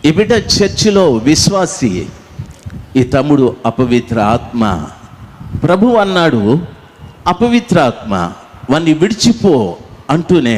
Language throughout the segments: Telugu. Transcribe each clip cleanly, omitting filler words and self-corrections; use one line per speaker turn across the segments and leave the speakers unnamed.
ఈ బిడ్డ చర్చిలో విశ్వాసి, ఈ తమ్ముడు అపవిత్ర ఆత్మ. ప్రభు అన్నాడు, అపవిత్ర ఆత్మ వాణ్ణి విడిచిపో అంటూనే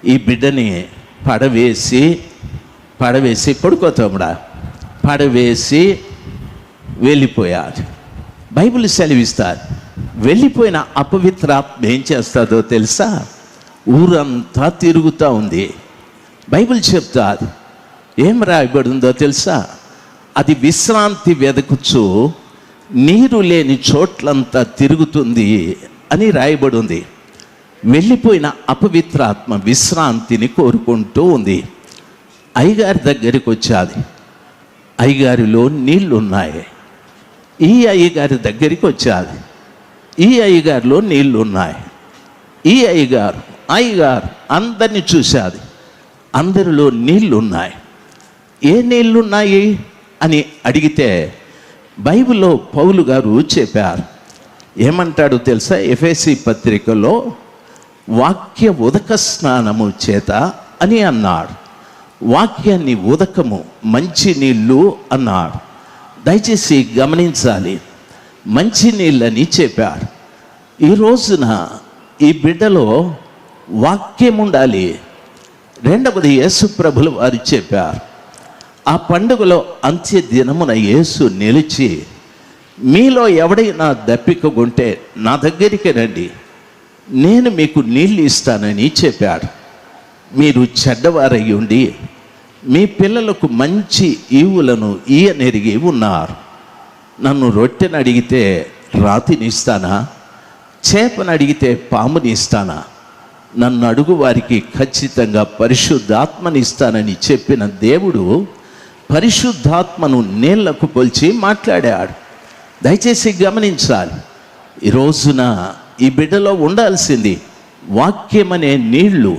ఈ బిడ్డని పడవేసి పడుకో తమ్ముడా, పడవేసి వెళ్ళిపోయారు. బైబిల్ సెలవిస్తారు, వెళ్ళిపోయిన అపవిత్ర ఆత్మ ఏం చేస్తుందో తెలుసా? ఊరంతా తిరుగుతూ ఉంది. బైబిల్ చెప్తాది, ఏం రాయబడిందో తెలుసా? అది విశ్రాంతి వెదకుచు నీరు లేని చోట్లంతా తిరుగుతుంది అని రాయబడి ఉంది. వెళ్ళిపోయిన అపవిత్ర ఆత్మ విశ్రాంతిని కోరుకుంటూ ఉంది. అయ్యగారి దగ్గరికి వచ్చాది. అయ్యగారిలో నీళ్లున్నాయి. ఈ అయ్యగారి దగ్గరికి వచ్చాది. ఈ అయ్యగారిలో నీళ్లున్నాయి. ఈ అయ్యగారు అందరినీ చూశాది. అందరిలో నీళ్లున్నాయి. ఏ నీళ్లున్నాయి అని అడిగితే బైబిల్లో పౌలు గారు చెప్పారు. ఏమంటాడు తెలుసా? ఎఫెసీ పత్రికలో వాక్య ఉదక స్నానము చేత అని అన్నాడు. వాక్యాన్ని ఉదకము, మంచి నీళ్ళు అన్నాడు. దయచేసి గమనించాలి, మంచి నీళ్ళని చెప్పాడు. ఈ రోజున ఈ బిడ్డలో వాక్యం ఉండాలి. రెండవది యేసు ప్రభులు వారు చెప్పారు, ఆ పండుగలో అంత్య దినమున యేసు నిలిచి, మీలో ఎవడైనా దప్పికగుంటే నా దగ్గరికి రండి, నేను మీకు నీళ్ళు ఇస్తానని చెప్పాడు. మీరు చెడ్డవారై ఉండి మీ పిల్లలకు మంచి ఈవులను ఈయనెరిగి ఉన్నారు. నన్ను రొట్టెను అడిగితే రాతిని ఇస్తానా? చేపను అడిగితే పాముని ఇస్తానా? నన్ను అడుగు వారికి ఖచ్చితంగా పరిశుద్ధాత్మని ఇస్తానని చెప్పిన దేవుడు పరిశుద్ధాత్మను నీళ్లకు పోల్చి మాట్లాడాడు. దయచేసి గమనించాలి, ఈ రోజున ఈ బిడ్డలో ఉండాల్సింది వాక్యం అనే నీళ్లు,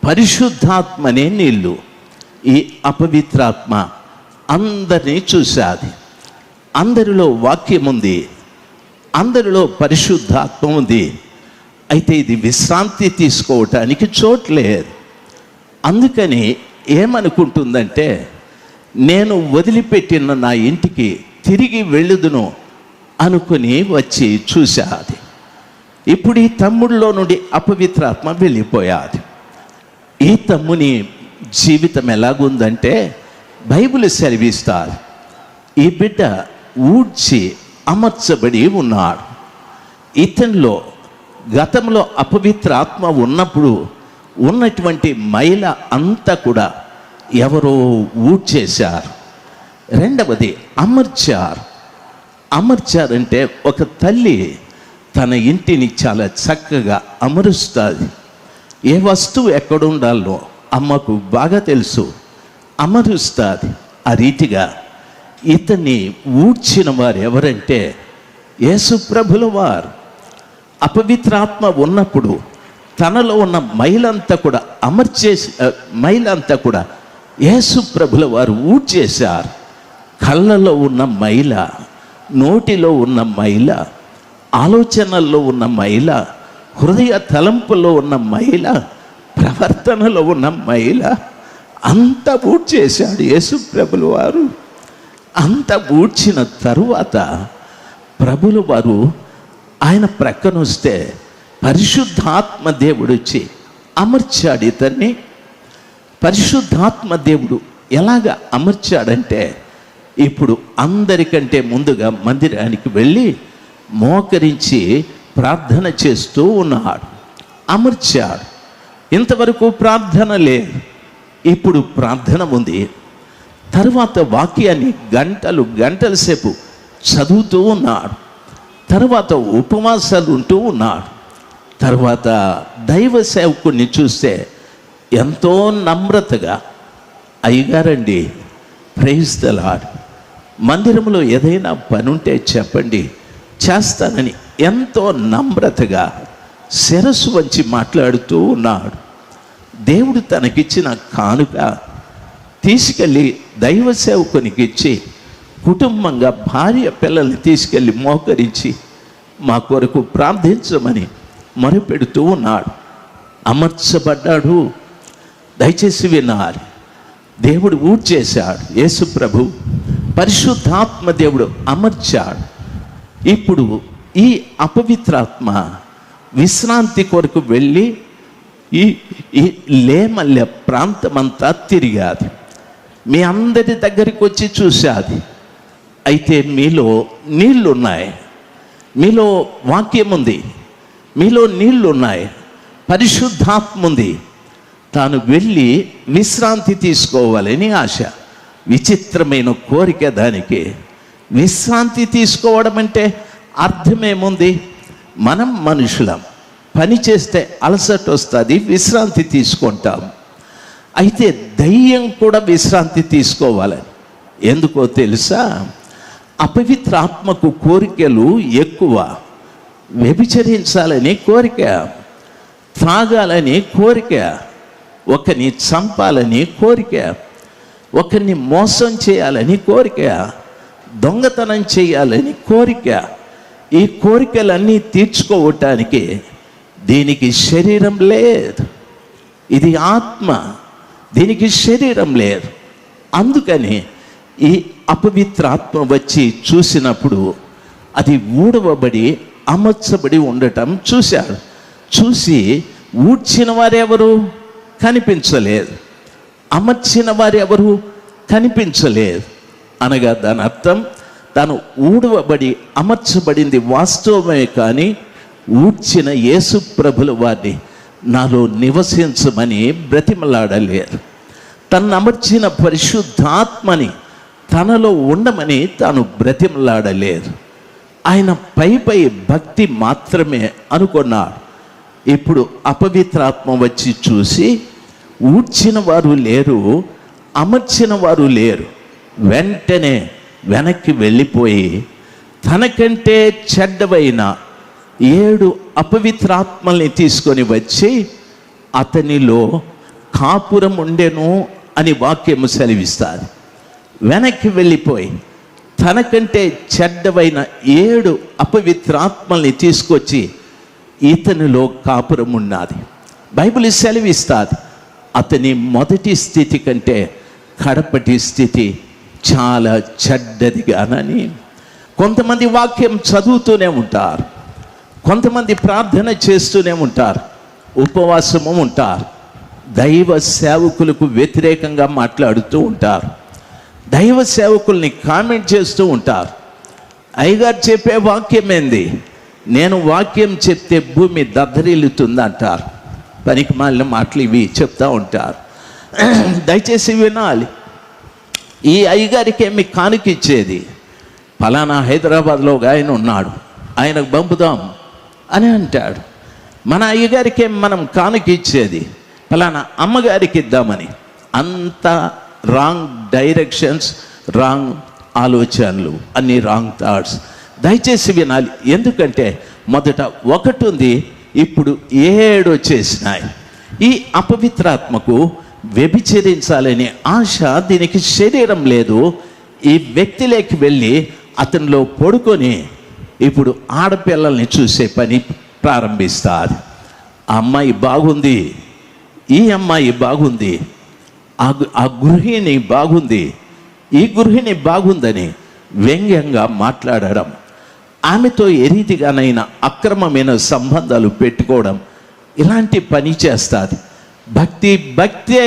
పరిశుద్ధాత్మ అనే నీళ్లు. ఈ అపవిత్రాత్మ అందరినీ చూశాది. అందరిలో వాక్యం ఉంది, అందరిలో పరిశుద్ధాత్మ ఉంది. అయితే ఇది విశ్రాంతి తీసుకోవటానికి చోట్లేదు. అందుకని ఏమనుకుంటుందంటే, నేను వదిలిపెట్టిన నా ఇంటికి తిరిగి వెళ్ళుదును అనుకుని వచ్చి చూశాది. ఇప్పుడు ఈ తమ్ముడిలో నుండి అపవిత్రాత్మ వెళ్ళిపోయాది. ఈ తమ్ముని జీవితం ఎలాగుందంటే బైబిల్ సెలవిస్తారు, ఈ బిడ్డ ఊడ్చి అమర్చబడి ఉన్నాడు. ఇతనిలో గతంలో అపవిత్ర ఆత్మ ఉన్నప్పుడు ఉన్నటువంటి మైల అంతా కూడా ఎవరో ఊడ్చేశారు. రెండవది అమర్చారంటే ఒక తల్లి తన ఇంటిని చాలా చక్కగా అమరుస్తుంది. ఏ వస్తువు ఎక్కడుండాలో అమ్మకు బాగా తెలుసు, అమరుస్తుంది. ఆ రీతిగా ఇతన్ని ఊడ్చిన వారు ఎవరంటే యేసు ప్రభుల వారు. అపవిత్రాత్మ ఉన్నప్పుడు తనలో ఉన్న మైలంతా కూడా మైలంతా కూడా యేసు ప్రభుల వారు ఊడ్చేశారు. కళ్ళలో ఉన్న మైల, నోటిలో ఉన్న మైల, ఆలోచనల్లో ఉన్న మైల, హృదయ తలంపులో ఉన్న మైల, ప్రవర్తనలో ఉన్న మైల అంతా ఊడ్చేశాడు యేసు ప్రభుల వారు. అంత ఊడ్చిన తరువాత ప్రభుల వారు ఆయన ప్రక్కన వస్తే పరిశుద్ధాత్మ దేవుడు వచ్చి అమర్చాడు ఇతన్ని. పరిశుద్ధాత్మ దేవుడు ఎలాగ అమర్చాడంటే, ఇప్పుడు అందరికంటే ముందుగా మందిరానికి వెళ్ళి మోకరించి ప్రార్థన చేస్తూ ఉన్నాడు. అమర్చాడు. ఇంతవరకు ప్రార్థన లేదు, ఇప్పుడు ప్రార్థన ఉంది. తరువాత వాక్యాన్ని గంటల సేపు చదువుతూ ఉన్నాడు. తర్వాత ఉపవాసాలు ఉంటూ ఉన్నాడు. తర్వాత దైవ సేవకుని చూస్తే ఎంతో నమ్రతగా, అయ్యగారండి ప్రైజ్ ది లార్డ్, మందిరంలో ఏదైనా పని ఉంటే చెప్పండి చేస్తానని ఎంతో నమ్రతగా శిరస్సు వంచి మాట్లాడుతూ ఉన్నాడు. దేవుడు తనకిచ్చిన కానుక తీసుకెళ్ళి దైవ సేవకునికి ఇచ్చి కుటుంబంగా భార్య పిల్లల్ని తీసుకెళ్ళి మోకరించి మా కొరకు ప్రార్థించమని మొరపెడుతూ ఉన్నాడు. అమర్చబడ్డాడు. దయచేసి వినాలి, దేవుడు ఊడ్చేశాడు. యేసు ప్రభు పరిశుద్ధాత్మ దేవుడు అమర్చాడు. ఇప్పుడు ఈ అపవిత్రాత్మ విశ్రాంతి కొరకు వెళ్ళి ఈ లేమల్లె ప్రాంతమంతా తిరిగాది. మీ అందరి దగ్గరికి వచ్చి చూశాది. అయితే మీలో నీళ్లున్నాయి, మీలో వాక్యం ఉంది, మీలో నీళ్లున్నాయి, పరిశుద్ధాత్మ ఉంది. తాను వెళ్ళి విశ్రాంతి తీసుకోవాలని ఆశ. విచిత్రమైన కోరిక దానికి. విశ్రాంతి తీసుకోవడం అంటే అర్థమేముంది? మనం మనుషులం, పని చేస్తే అలసట వస్తుంది, విశ్రాంతి తీసుకుంటాం. అయితే దయ్యం కూడా విశ్రాంతి తీసుకోవాలని. ఎందుకో తెలుసా? అపవిత్ర ఆత్మకు కోరికలు ఎక్కువ. వ్యభిచరించాలని కోరిక, త్రాగాలని కోరిక, ఒకరిని చంపాలని కోరిక, ఒకరిని మోసం చేయాలని కోరిక, దొంగతనం చేయాలని కోరిక. ఈ కోరికలన్నీ తీర్చుకోవటానికి దీనికి శరీరం లేదు. ఇది ఆత్మ, దీనికి శరీరం లేదు. అందుకని ఈ అపవిత్ర ఆత్మ వచ్చి చూసినప్పుడు అది ఊడవబడి అమర్చబడి ఉండటం చూశాడు. చూసి ఊడ్చిన వారెవరు కనిపించలేదు, అమర్చిన వారెవరు కనిపించలేదు. అనగా దాని అర్థం తాను ఊడవబడి అమర్చబడింది వాస్తవమే, కానీ ఊడ్చిన యేసు ప్రభుల వారిని నాలో నివసించమని బ్రతిమలాడలేరు. తను అమర్చిన పరిశుద్ధాత్మని తనలో ఉండమని తాను బ్రతిమలాడలేరు. ఆయన పై భక్తి మాత్రమే అనుకున్నాడు. ఇప్పుడు అపవిత్రాత్మ వచ్చి చూసి ఊడ్చిన వారు లేరు, అమర్చిన వారు లేరు. వెంటనే వెనక్కి వెళ్ళిపోయి తనకంటే చెడ్డవైన 7 అపవిత్రాత్మల్ని తీసుకొని వచ్చి అతనిలో కాపురం ఉండెను అని వాక్యము సెలవిస్తారు. వెనక్కి వెళ్ళిపోయి తనకంటే చెడ్డవైన 7 అపవిత్రాత్మల్ని తీసుకొచ్చి ఇతనిలో కాపురం ఉన్నది. బైబిల్ సెలవిస్తుంది, అతని మొదటి స్థితి కంటే కడపటి స్థితి చాలా చెడ్డదిగానని. కొంతమంది వాక్యం చదువుతూనే ఉంటారు, కొంతమంది ప్రార్థన చేస్తూనే ఉంటారు, ఉపవాసము ఉంటారు, దైవ సేవకులకు వ్యతిరేకంగా మాట్లాడుతూ ఉంటారు, దైవ సేవకుల్ని కామెంట్ చేస్తూ ఉంటారు. అయ్యగారు చెప్పే వాక్యం ఏంది? నేను వాక్యం చెప్తే భూమి దద్దరిల్లుతుంది అంటారు. పనికి మాలిన మాటలు ఇవి చెప్తూ ఉంటారు. దయచేసి వినాలి. ఈ అయ్యగారికి ఏమి కానుకిచ్చేది? ఫలానా హైదరాబాద్లో ఒక ఆయన ఉన్నాడు, ఆయనకు పంపుదాం అని అంటాడు. మన అయ్యగారికి మనం కానుకిచ్చేది ఫలానా అమ్మగారికి ఇద్దామని. అంత రాంగ్ డైరెక్షన్స్, రాంగ్ ఆలోచనలు, అన్ని రాంగ్ థాట్స్. దయచేసి వినాలి. ఎందుకంటే మొదట 1 ఉంది, ఇప్పుడు 7 వచ్చేసినాయి. ఈ అపవిత్రాత్మకు వ్యభిచరించాలనే ఆశ, దీనికి శరీరం లేదు. ఈ వ్యక్తిలోకి వెళ్ళి అతనిలో పడుకొని ఇప్పుడు ఆడపిల్లల్ని చూసే పని ప్రారంభిస్తారు. ఆ అమ్మాయి బాగుంది, ఈ అమ్మాయి బాగుంది, ఆ గృహిణి బాగుంది, ఈ గృహిణి బాగుందని వ్యంగ్యంగా మాట్లాడడం, ఆమెతో ఏ రీతిగానైనా అక్రమమైన సంబంధాలు పెట్టుకోవడం, ఇలాంటి పని చేస్తుంది. భక్తే.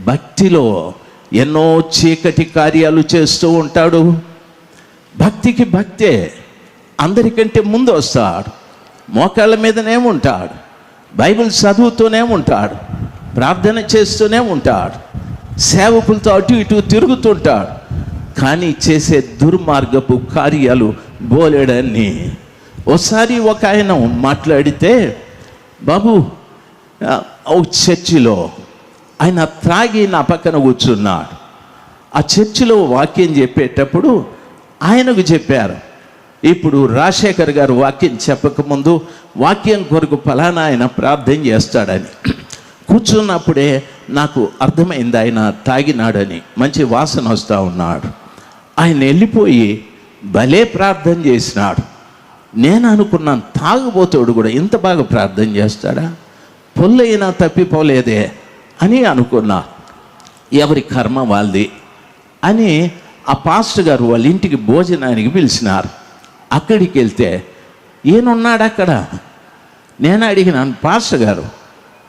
భక్తిలో ఎన్నో చీకటి కార్యాలు చేస్తూ ఉంటాడు. భక్తికి భక్తే. అందరికంటే ముందు వస్తాడు, మోకాళ్ళ మీదనే ఉంటాడు, బైబిల్ చదువుతూనే ఉంటాడు, ప్రార్థన చేస్తూనే ఉంటాడు, సేవకులతో అటు ఇటు తిరుగుతుంటాడు. కానీ చేసే దుర్మార్గపు కార్యాలు బోలెడన్ని. ఒకసారి ఒక ఆయన మాట్లాడితే, బాబు ఓ చర్చిలో ఆయన త్రాగి నా పక్కన కూర్చున్నాడు. ఆ చర్చిలో వాక్యం చెప్పేటప్పుడు ఆయనకు చెప్పారు, ఇప్పుడు రాజశేఖర్ గారు వాక్యం చెప్పకముందు వాక్యం కొరకు ఫలానా ఆయన ప్రార్థన చేస్తాడని. కూర్చున్నప్పుడే నాకు అర్థమైంది ఆయన తాగినాడని. మంచి వాసన వస్తూ ఉన్నాడు. ఆయన వెళ్ళిపోయి భలే ప్రార్థన చేసినాడు. నేను అనుకున్నాను, తాగుబోతాడు కూడా ఇంత బాగా ప్రార్థన చేస్తాడా, పొల్లైనా తప్పిపోలేదే అని అనుకున్నా. ఎవరి కర్మ వాళ్ళది అని ఆ పాస్టర్ గారు వాళ్ళ ఇంటికి భోజనానికి పిలిచినారు. అక్కడికి వెళ్తే ఈయనున్నాడు అక్కడ. నేను అడిగినాను, పాస్టర్ గారు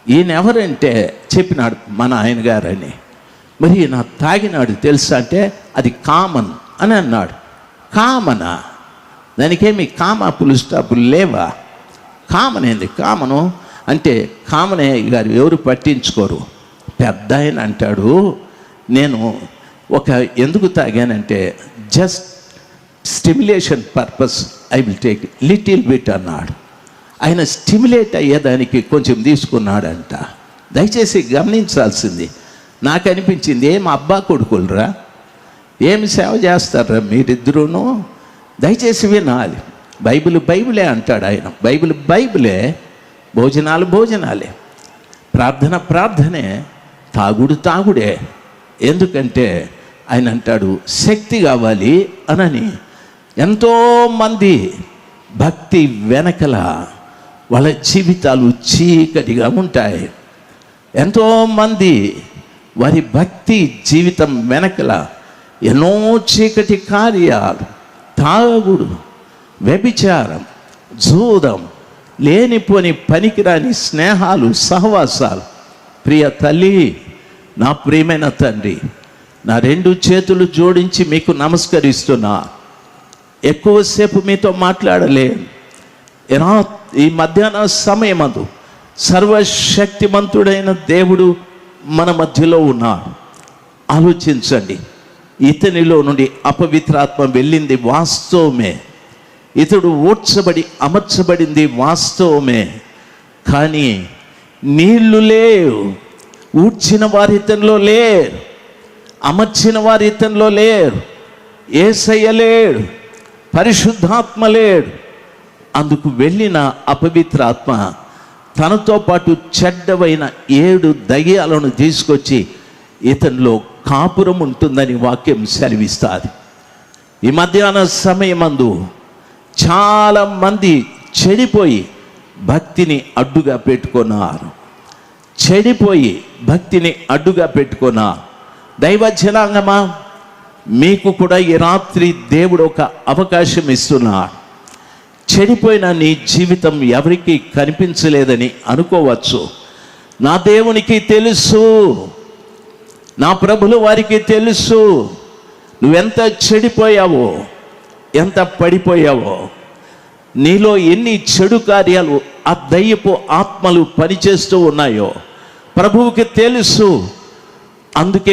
ఈయన ఎవరంటే చెప్పినాడు మన ఆయన గారు అని. మరి నా తాగినాడు తెలుసా అంటే అది కామన్ అని అన్నాడు. కామనా? దానికేమి కామా పులు స్టాపులు లేవా? కామన్ ఏంది? కామను అంటే కామనయ్య గారు ఎవరు పట్టించుకోరు. పెద్ద ఆయన అంటాడు, నేను ఎందుకు తాగానంటే just stimulation purpose I will take little bit అన్నాడు. ఆయన స్టిమ్యులేట్ అయ్యేదానికి కొంచెం తీసుకున్నాడంట. దయచేసి గమనించాల్సింది, నాకు అనిపించింది, ఏం అబ్బా కొడుకులరా, ఏమి సేవ చేస్తారా మీరిద్దరూను? దయచేసి వినాలి. బైబిలే అంటాడు ఆయన. బైబిలే, భోజనాలే, ప్రార్థనే, తాగుడే. ఎందుకంటే ఆయన అంటాడు శక్తి కావాలి అనని. ఎంతోమంది భక్తి వెనకల వాళ్ళ జీవితాలు చీకటిగా ఉంటాయి. ఎంతోమంది వారి భక్తి జీవితం వెనకల ఎన్నో చీకటి కార్యాలు, తాగుడు, వ్యభిచారం, జూదం, లేనిపోని పనికిరాని స్నేహాలు, సహవాసాలు. ప్రియ తల్లి, నా ప్రియమైన తండ్రి, నా 2 చేతులు జోడించి మీకు నమస్కరిస్తున్నా. ఎక్కువసేపు మీతో మాట్లాడలేను. ఈ మధ్యాహ్న సమయమందు సర్వశక్తిమంతుడైన దేవుడు మన మధ్యలో ఉన్నాడు. ఆలోచించండి, ఇతనిలో నుండి అపవిత్రాత్మ వెళ్ళింది వాస్తవమే, ఇతడు ఓడ్చబడి అమర్చబడింది వాస్తవమే. కానీ నీళ్లు లేవు, ఊడ్చిన వారి ఇతనిలో లేరు, అమర్చిన వారి ఇతనిలో లేరు, యేసయ్య లేడు, పరిశుద్ధాత్మ లేడు. అందుకు వెళ్ళిన అపవిత్రాత్మ తనతో పాటు చెడ్డవైన 7 దయ్యాలను తీసుకొచ్చి ఇతనిలో కాపురం ఉంటుందని వాక్యం సెలవిస్తుంది. ఈ మధ్యాహ్న సమయమందు చాలామంది చెడిపోయి భక్తిని అడ్డుగా పెట్టుకున్నారు. దైవ జనాంగమా, మీకు కూడా ఈ రాత్రి దేవుడు ఒక అవకాశం ఇస్తున్నాడు. చెడిపోయిన నీ జీవితం ఎవరికి కనిపించలేదని అనుకోవచ్చు. నా దేవునికి తెలుసు, నా ప్రభులు వారికి తెలుసు నువ్వెంత చెడిపోయావో, ఎంత పడిపోయావో, నీలో ఎన్ని చెడు కార్యాలు ఆ దయ్యపు ఆత్మలు పనిచేస్తూ ఉన్నాయో ప్రభువుకి తెలుసు. అందుకే